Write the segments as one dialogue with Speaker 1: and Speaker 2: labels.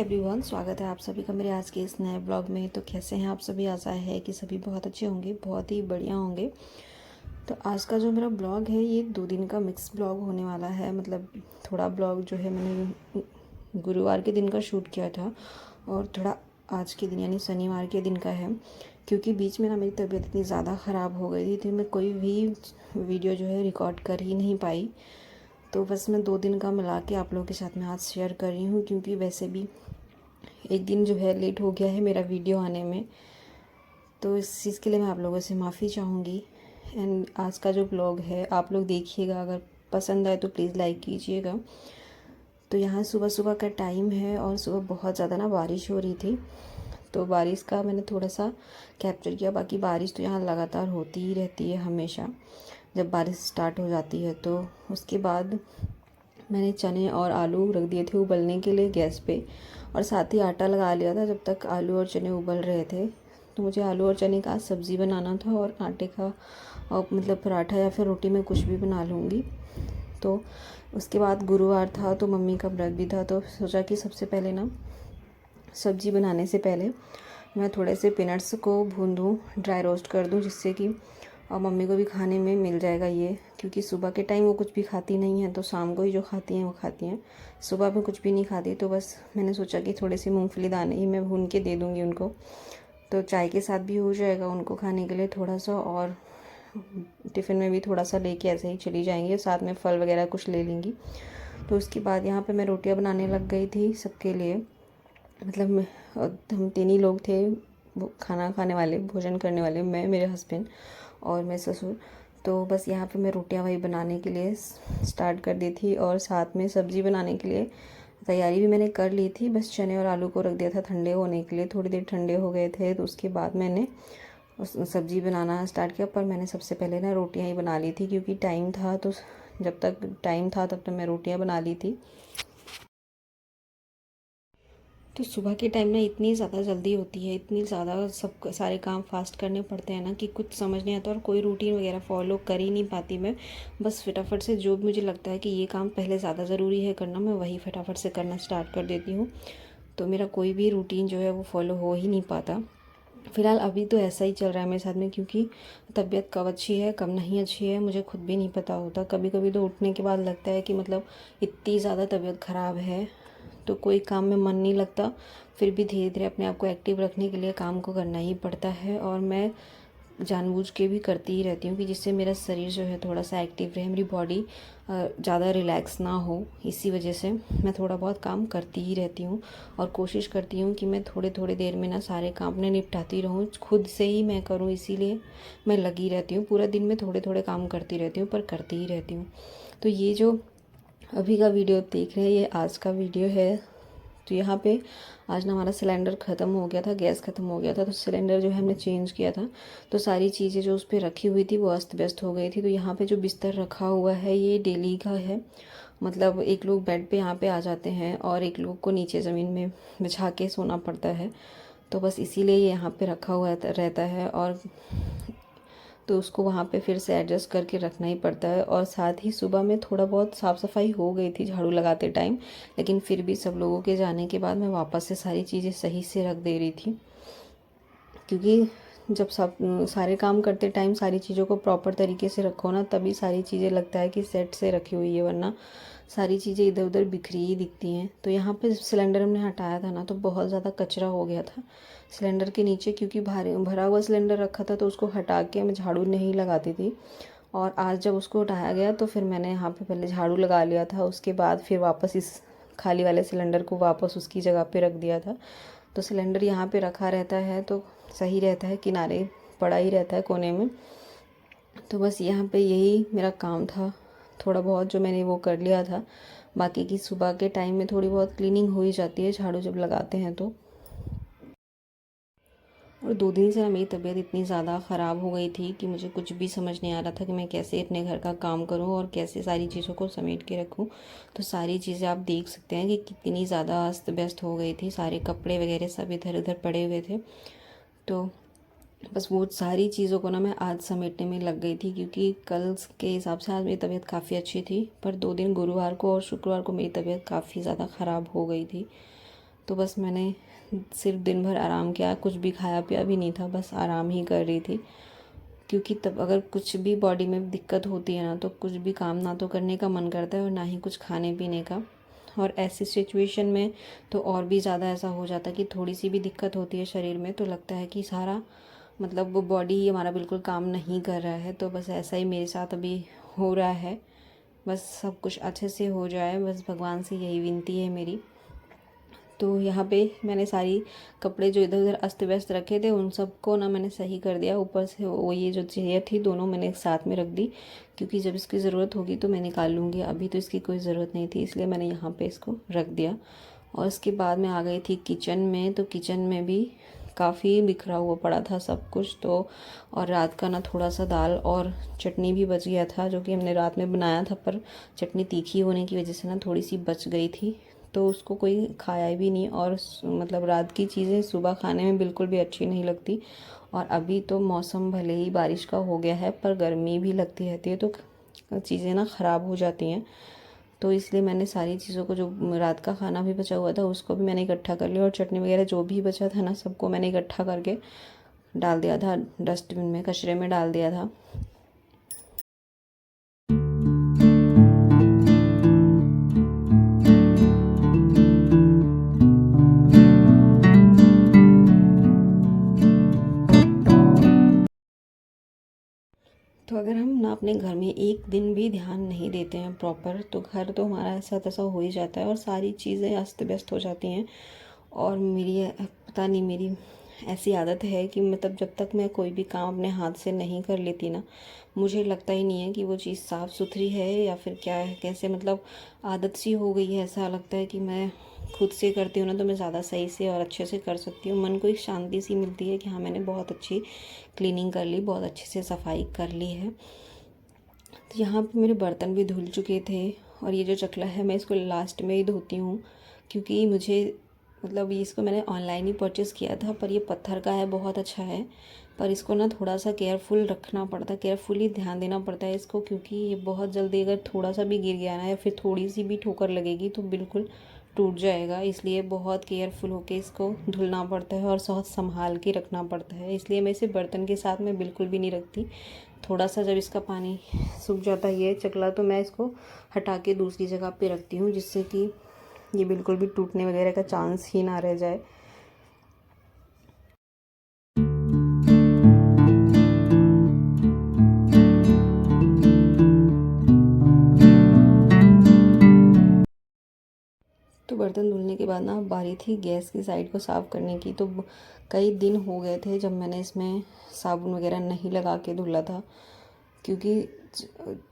Speaker 1: Everyone, स्वागत है आप सभी का मेरे आज के इस नए ब्लॉग में। तो कैसे हैं आप सभी? आशा है कि सभी बहुत अच्छे होंगे, बहुत ही बढ़िया होंगे। तो आज का जो मेरा ब्लॉग है ये 2 दिन का मिक्स ब्लॉग होने वाला है। मतलब थोड़ा ब्लॉग जो है मैंने गुरुवार के दिन का शूट किया था और थोड़ा आज के दिन यानी शनिवार के दिन का है, क्योंकि बीच में ना मेरी तबीयत इतनी ज़्यादा ख़राब हो गई थी, मैं कोई भी वीडियो जो है रिकॉर्ड कर ही नहीं पाई। तो बस मैं 2 दिन का मिला के आप लोगों के साथ में आज शेयर कर रही हूँ, क्योंकि वैसे भी एक दिन जो है लेट हो गया है मेरा वीडियो आने में। तो इस चीज़ के लिए मैं आप लोगों से माफ़ी चाहूँगी। एंड आज का जो ब्लॉग है आप लोग देखिएगा, अगर पसंद आए तो प्लीज़ लाइक कीजिएगा। तो यहाँ सुबह सुबह का टाइम है और सुबह बहुत ज़्यादा ना बारिश हो रही थी, तो बारिश का मैंने थोड़ा सा कैप्चर किया। बाकी बारिश तो यहाँ लगातार होती ही रहती है हमेशा जब बारिश स्टार्ट हो जाती है। तो उसके बाद मैंने चने और आलू रख दिए थे उबलने के लिए गैस पे, और साथ ही आटा लगा लिया था जब तक आलू और चने उबल रहे थे। तो मुझे आलू और चने का सब्ज़ी बनाना था और आटे का और मतलब पराठा या फिर रोटी में कुछ भी बना लूँगी। तो उसके बाद गुरुवार था तो मम्मी का व्रत भी था, तो सोचा कि सबसे पहले ना सब्ज़ी बनाने से पहले मैं थोड़े से पीनट्स को भून दूँ, ड्राई रोस्ट कर दूँ, जिससे कि और मम्मी को भी खाने में मिल जाएगा ये, क्योंकि सुबह के टाइम वो कुछ भी खाती नहीं है, तो शाम को ही जो खाती हैं वो खाती हैं, सुबह में कुछ भी नहीं खाती। तो बस मैंने सोचा कि थोड़े से मूंगफली दाने ही मैं भून के दे दूँगी उनको, तो चाय के साथ भी हो जाएगा उनको खाने के लिए थोड़ा सा, और टिफ़िन में भी थोड़ा सा लेके ऐसे ही चली जाएंगी, साथ में फल वगैरह कुछ ले लेंगी। तो उसके बाद यहाँ पर मैं रोटियाँ बनाने लग गई थी सबके लिए। मतलब हम 3 ही लोग थे खाना खाने वाले, भोजन करने वाले, मैं, मेरे हस्बैंड और मेरे ससुर। तो बस यहाँ पे मैं रोटियां वही बनाने के लिए स्टार्ट कर दी थी, और साथ में सब्ज़ी बनाने के लिए तैयारी भी मैंने कर ली थी। बस चने और आलू को रख दिया था ठंडे होने के लिए, थोड़ी देर ठंडे हो गए थे तो उसके बाद मैंने उस सब्ज़ी बनाना स्टार्ट किया। पर मैंने सबसे पहले ना रोटियाँ ही बना ली थी, क्योंकि टाइम था, तो जब तक टाइम था तब तक मैं रोटियाँ बना ली थी। तो सुबह के टाइम ना इतनी ज़्यादा जल्दी होती है, इतनी ज़्यादा सब सारे काम फास्ट करने पड़ते हैं ना कि कुछ समझ नहीं आता, और कोई रूटीन वगैरह फॉलो कर ही नहीं पाती मैं। बस फटाफट से जो मुझे लगता है कि ये काम पहले ज़्यादा ज़रूरी है करना, मैं वही फटाफट से करना स्टार्ट कर देती हूँ। तो मेरा कोई भी रूटीन जो है वो फॉलो हो ही नहीं पाता। फ़िलहाल अभी तो ऐसा ही चल रहा है मेरे साथ में, क्योंकि तबीयत कब अच्छी है कब नहीं अच्छी है मुझे खुद भी नहीं पता होता। कभी कभी तो उठने के बाद लगता है कि मतलब इतनी ज़्यादा तबीयत ख़राब है तो कोई काम में मन नहीं लगता। फिर भी धीरे धीरे अपने आप को एक्टिव रखने के लिए काम को करना ही पड़ता है, और मैं जानबूझ के भी करती ही रहती हूँ कि जिससे मेरा शरीर जो है थोड़ा सा एक्टिव रहे, मेरी बॉडी ज़्यादा रिलैक्स ना हो। इसी वजह से मैं थोड़ा बहुत काम करती ही रहती हूँ, और कोशिश करती हूँ कि मैं थोड़े थोड़े देर में ना सारे काम अपने निपटाती रहूँ, खुद से ही मैं करूँ। इसीलिए मैं लगी रहती हूँ, पूरा दिन में थोड़े थोड़े काम करती रहती हूँ, पर करती ही रहती हूँ। तो ये जो अभी का वीडियो आप देख रहे हैं ये आज का वीडियो है। तो यहाँ पे आज ना हमारा सिलेंडर ख़त्म हो गया था, गैस ख़त्म हो गया था, तो सिलेंडर जो है हमने चेंज किया था। तो सारी चीज़ें जो उस पर रखी हुई थी वो अस्त व्यस्त हो गई थी। तो यहाँ पे जो बिस्तर रखा हुआ है ये डेली का है, मतलब एक लोग बेड पे यहाँ पे आ जाते हैं और एक लोग को नीचे ज़मीन में बिछा के सोना पड़ता है। तो बस इसीलिए ये यहाँ पे रखा हुआ रहता है, और तो उसको वहाँ पे फिर से एडजस्ट करके रखना ही पड़ता है। और साथ ही सुबह में थोड़ा बहुत साफ़ सफाई हो गई थी झाड़ू लगाते टाइम, लेकिन फिर भी सब लोगों के जाने के बाद मैं वापस से सारी चीज़ें सही से रख दे रही थी, क्योंकि जब सब सारे काम करते टाइम सारी चीज़ों को प्रॉपर तरीके से रखो ना, तभी सारी चीज़ें लगता है कि सेट से रखी हुई है, वरना सारी चीज़ें इधर उधर बिखरी ही दिखती हैं। तो यहाँ पे सिलेंडर हमने हटाया था ना, तो बहुत ज़्यादा कचरा हो गया था सिलेंडर के नीचे, क्योंकि भारी भरा हुआ सिलेंडर रखा था, तो उसको हटा के मैं झाड़ू नहीं लगाती थी। और आज जब उसको उठाया गया तो फिर मैंने यहाँ पे पहले झाड़ू लगा लिया था, उसके बाद फिर वापस इस खाली वाले सिलेंडर को वापस उसकी जगह पे रख दिया था। तो सिलेंडर यहाँ पे रखा रहता है तो सही रहता है, किनारे पड़ा ही रहता है कोने में। तो बस यहाँ पे यही मेरा काम था, थोड़ा बहुत जो मैंने वो कर लिया था। बाकी की सुबह के टाइम में थोड़ी बहुत क्लीनिंग हो ही जाती है झाड़ू जब लगाते हैं तो। और 2 दिन से ना मेरी तबीयत इतनी ज़्यादा ख़राब हो गई थी कि मुझे कुछ भी समझ नहीं आ रहा था कि मैं कैसे अपने घर का काम करूं और कैसे सारी चीज़ों को समेट के रखूं। तो सारी चीज़ें आप देख सकते हैं कि कितनी ज़्यादा अस्त व्यस्त हो गई थी, सारे कपड़े वगैरह सब इधर उधर पड़े हुए थे। तो बस वो सारी चीज़ों को ना मैं आज समेटने में लग गई थी, क्योंकि कल के हिसाब से आज मेरी तबीयत काफ़ी अच्छी थी, पर 2 दिन गुरुवार को और शुक्रवार को मेरी तबीयत काफ़ी ज़्यादा ख़राब हो गई थी। तो बस मैंने सिर्फ दिन भर आराम किया, कुछ भी खाया पिया भी नहीं था, बस आराम ही कर रही थी। क्योंकि तब अगर कुछ भी बॉडी में दिक्कत होती है ना, तो कुछ भी काम ना तो करने का मन करता है और ना ही कुछ खाने पीने का। और ऐसी सिचुएशन में तो और भी ज़्यादा ऐसा हो जाता है कि थोड़ी सी भी दिक्कत होती है शरीर में तो लगता है कि सारा मतलब वो बॉडी ही हमारा बिल्कुल काम नहीं कर रहा है। तो बस ऐसा ही मेरे साथ अभी हो रहा है। बस सब कुछ अच्छे से हो जाए, बस भगवान से यही विनती है मेरी। तो यहाँ पे मैंने सारी कपड़े जो इधर उधर अस्त व्यस्त रखे थे उन सबको ना मैंने सही कर दिया। ऊपर से वो ये जो चेयर थी दोनों मैंने एक साथ में रख दी, क्योंकि जब इसकी ज़रूरत होगी तो मैं निकाल लूँगी। अभी तो इसकी कोई ज़रूरत नहीं थी, इसलिए मैंने यहाँ पे इसको रख दिया। और उसके बाद मैं आ गई थी किचन में। तो किचन में भी काफ़ी बिखरा हुआ पड़ा था सब कुछ। तो और रात का ना थोड़ा सा दाल और चटनी भी बच गया था, जो कि हमने रात में बनाया था, पर चटनी तीखी होने की वजह से ना थोड़ी सी बच गई थी, तो उसको कोई खाया भी नहीं। और मतलब रात की चीज़ें सुबह खाने में बिल्कुल भी अच्छी नहीं लगती। और अभी तो मौसम भले ही बारिश का हो गया है, पर गर्मी भी लगती रहती है, तो चीज़ें ना ख़राब हो जाती हैं। तो इसलिए मैंने सारी चीज़ों को, जो रात का खाना भी बचा हुआ था उसको भी मैंने इकट्ठा कर लिया, और चटनी वगैरह जो भी बचा था ना सबको मैंने इकट्ठा करके डाल दिया था डस्टबिन में, कचरे में डाल दिया था। तो अगर हम ना अपने घर में एक दिन भी ध्यान नहीं देते हैं प्रॉपर, तो घर तो हमारा ऐसा तैसा हो ही जाता है और सारी चीज़ें अस्त व्यस्त हो जाती हैं। और मेरी पता नहीं, मेरी ऐसी आदत है कि मतलब जब तक मैं कोई भी काम अपने हाथ से नहीं कर लेती ना, मुझे लगता ही नहीं है कि वो चीज़ साफ़ सुथरी है या फिर क्या है, कैसे मतलब आदत सी हो गई है। ऐसा लगता है कि मैं खुद से करती हूँ ना तो मैं ज़्यादा सही से और अच्छे से कर सकती हूँ। मन को एक शांति सी मिलती है कि हाँ मैंने बहुत अच्छी क्लीनिंग कर ली, बहुत अच्छे से सफाई कर ली है। तो यहाँ पे मेरे बर्तन भी धुल चुके थे, और ये जो चकला है मैं इसको लास्ट में ही धोती हूँ, क्योंकि मुझे मतलब ये इसको मैंने ऑनलाइन ही परचेज़ किया था, पर ये पत्थर का है, बहुत अच्छा है। पर इसको ना थोड़ा सा केयरफुल रखना पड़ता है, केयरफुली ध्यान देना पड़ता है इसको, क्योंकि ये बहुत जल्दी अगर थोड़ा सा भी गिर गया ना या फिर थोड़ी सी भी ठोकर लगेगी तो बिल्कुल टूट जाएगा। इसलिए बहुत केयरफुल होके इसको धुलना पड़ता है और बहुत संभाल के रखना पड़ता है। इसलिए मैं इसे बर्तन के साथ में बिल्कुल भी नहीं रखती। थोड़ा सा जब इसका पानी सूख जाता है ये चकला, तो मैं इसको हटा के दूसरी जगह पे रखती हूँ, जिससे कि ये बिल्कुल भी टूटने वगैरह का चांस ही ना रह जाए। तो बर्तन धुलने के बाद ना बारी थी गैस की साइड को साफ़ करने की। तो कई दिन हो गए थे जब मैंने इसमें साबुन वगैरह नहीं लगा के धुला था, क्योंकि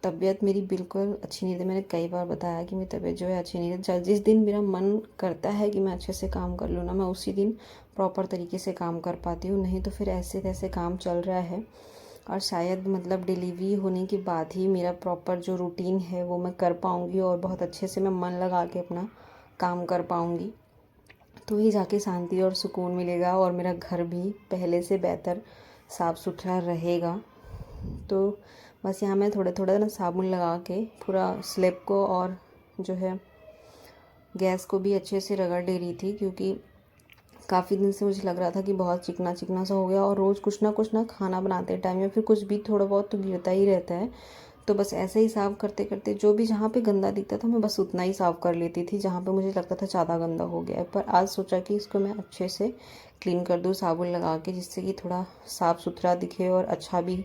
Speaker 1: तबीयत मेरी बिल्कुल अच्छी नहीं थी। मैंने कई बार बताया कि मेरी तबीयत जो है अच्छी नहीं थी। जिस दिन मेरा मन करता है कि मैं अच्छे से काम कर लूँ ना, मैं उसी दिन प्रॉपर तरीके से काम कर पाती हूँ, नहीं तो फिर ऐसे तैसे काम चल रहा है। और शायद मतलब डिलीवरी होने के बाद ही मेरा प्रॉपर जो रूटीन है वो मैं कर पाऊँगी, और बहुत अच्छे से मैं मन लगा के अपना काम कर पाऊँगी। तो ही जाके शांति और सुकून मिलेगा, और मेरा घर भी पहले से बेहतर साफ़ सुथरा रहेगा। तो बस यहाँ मैं थोड़ा थोड़ा ना साबुन लगा के पूरा स्लैब को और जो है गैस को भी अच्छे से रगड़ ले रही थी, क्योंकि काफ़ी दिन से मुझे लग रहा था कि बहुत चिकना चिकना सा हो गया, और रोज़ कुछ ना खाना बनाते टाइम या फिर कुछ भी थोड़ा बहुत तो गिरता ही रहता है। तो बस ऐसे ही साफ़ करते करते जो भी जहाँ पे गंदा दिखता था मैं बस उतना ही साफ़ कर लेती थी, जहाँ पे मुझे लगता था ज़्यादा गंदा हो गया है। पर आज सोचा कि इसको मैं अच्छे से क्लीन कर दूँ साबुन लगा के, जिससे कि थोड़ा साफ़ सुथरा दिखे और अच्छा भी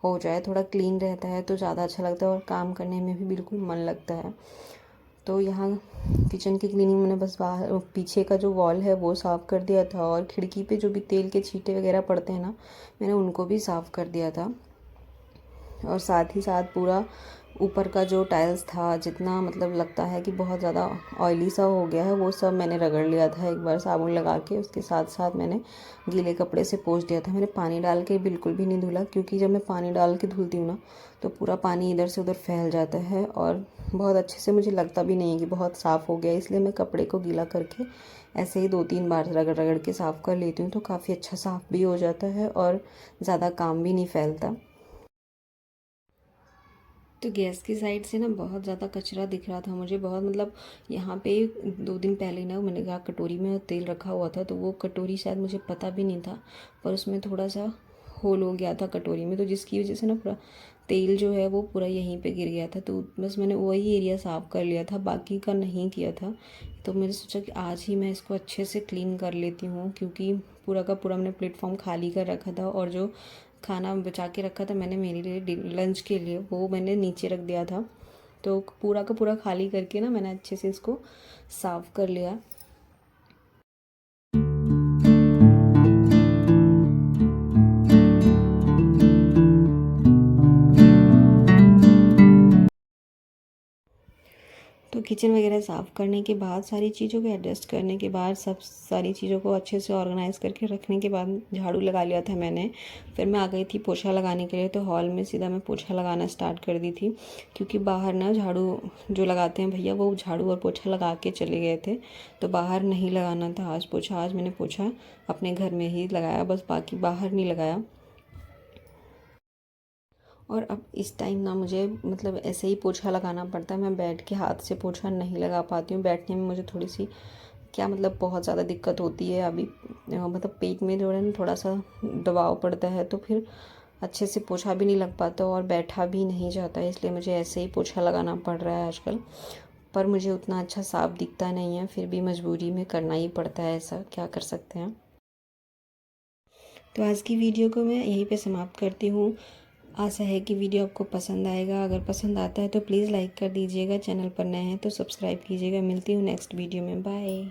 Speaker 1: हो जाए। थोड़ा क्लीन रहता है तो ज़्यादा अच्छा लगता है और काम करने में भी बिल्कुल मन लगता है। तो यहाँ किचन की क्लीनिंग मैंने बस बाहर पीछे का जो वॉल है वो साफ़ कर दिया था, और खिड़की पे जो भी तेल के छींटे वगैरह पड़ते हैं ना, मैंने उनको भी साफ़ कर दिया था। और साथ ही साथ पूरा ऊपर का जो टाइल्स था, जितना मतलब लगता है कि बहुत ज़्यादा ऑयली सा हो गया है, वो सब मैंने रगड़ लिया था एक बार साबुन लगा के। उसके साथ साथ मैंने गीले कपड़े से पोंछ दिया था। मैंने पानी डाल के बिल्कुल भी नहीं धुला, क्योंकि जब मैं पानी डाल के धुलती हूँ ना तो पूरा पानी इधर से उधर फैल जाता है, और बहुत अच्छे से मुझे लगता भी नहीं है कि बहुत साफ़ हो गया। इसलिए मैं कपड़े को गीला करके ऐसे ही 2-3 बार रगड़ रगड़ के साफ़ कर लेती हूँ, तो काफ़ी अच्छा साफ़ भी हो जाता है और ज़्यादा काम भी नहीं फैलता। तो गैस की साइड से ना बहुत ज़्यादा कचरा दिख रहा था मुझे, बहुत मतलब यहाँ पे 2 दिन पहले ना मैंने कहा कटोरी में तेल रखा हुआ था, तो वो कटोरी शायद मुझे पता भी नहीं था, पर उसमें थोड़ा सा होल हो गया था कटोरी में, तो जिसकी वजह से ना पूरा तेल जो है वो पूरा यहीं पे गिर गया था। तो बस मैंने वही एरिया साफ़ कर लिया था, बाकी का नहीं किया था। तो मैंने सोचा कि आज ही मैं इसको अच्छे से क्लीन कर लेती हूँ, क्योंकि पूरा का पूरा मैंने प्लेटफॉर्म खाली कर रखा था, और जो खाना बचा के रखा था मैंने मेरे लिए लंच के लिए, वो मैंने नीचे रख दिया था। तो पूरा का पूरा खाली करके ना मैंने अच्छे से इसको साफ़ कर लिया। तो किचन वगैरह साफ़ करने के बाद, सारी चीज़ों को एडजस्ट करने के बाद, सब सारी चीज़ों को अच्छे से ऑर्गेनाइज़ करके रखने के बाद झाड़ू लगा लिया था मैंने। फिर मैं आ गई थी पोछा लगाने के लिए, तो हॉल में सीधा मैं पोछा लगाना स्टार्ट कर दी थी, क्योंकि बाहर ना झाड़ू जो लगाते हैं भैया वो झाड़ू और पोछा लगा के चले गए थे, तो बाहर नहीं लगाना था आज पोछा। आज मैंने पोछा अपने घर में ही लगाया बस, बाकी बाहर नहीं लगाया। और अब इस टाइम ना मुझे मतलब ऐसे ही पोछा लगाना पड़ता है, मैं बैठ के हाथ से पोछा नहीं लगा पाती हूँ, बैठने में मुझे थोड़ी सी क्या मतलब बहुत ज़्यादा दिक्कत होती है अभी, मतलब पेट में जो है ना थोड़ा सा दबाव पड़ता है, तो फिर अच्छे से पोछा भी नहीं लग पाता और बैठा भी नहीं जाता है, इसलिए मुझे ऐसे ही पोछा लगाना पड़ रहा है आजकल। पर मुझे उतना अच्छा साफ दिखता नहीं है, फिर भी मजबूरी में करना ही पड़ता है, ऐसा क्या कर सकते हैं। तो आज की वीडियो को मैं यहीं पे समाप्त करती हूँ। आशा है कि वीडियो आपको पसंद आएगा, अगर पसंद आता है तो प्लीज़ लाइक कर दीजिएगा, चैनल पर नए हैं तो सब्सक्राइब कीजिएगा। मिलती हूँ नेक्स्ट वीडियो में, बाय।